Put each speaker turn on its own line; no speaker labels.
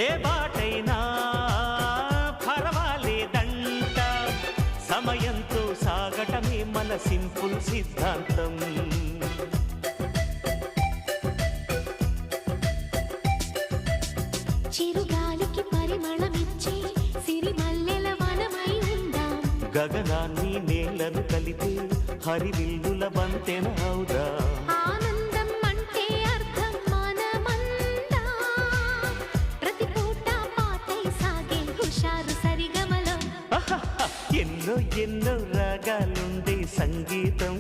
ఏ బాటైనా పర్వాలేదంట, సమయంతో సాగటమే మన సింపుల్ సిద్ధాంతం.
చిరుగాలికి పరిమళమిచ్చే సిరిమల్లెల వనమై ఉందాం,
గగనాన్ని నేలను కలిపే హరివిల్లుల బంతెన అవుదాం.
ఆనందం అంటే అర్థం మనమందా, ప్రతి పూట పాటై సాగే హుషారు సరిగమలో.
ఎన్నో ఎన్నో రాగాలుండే సంగీతం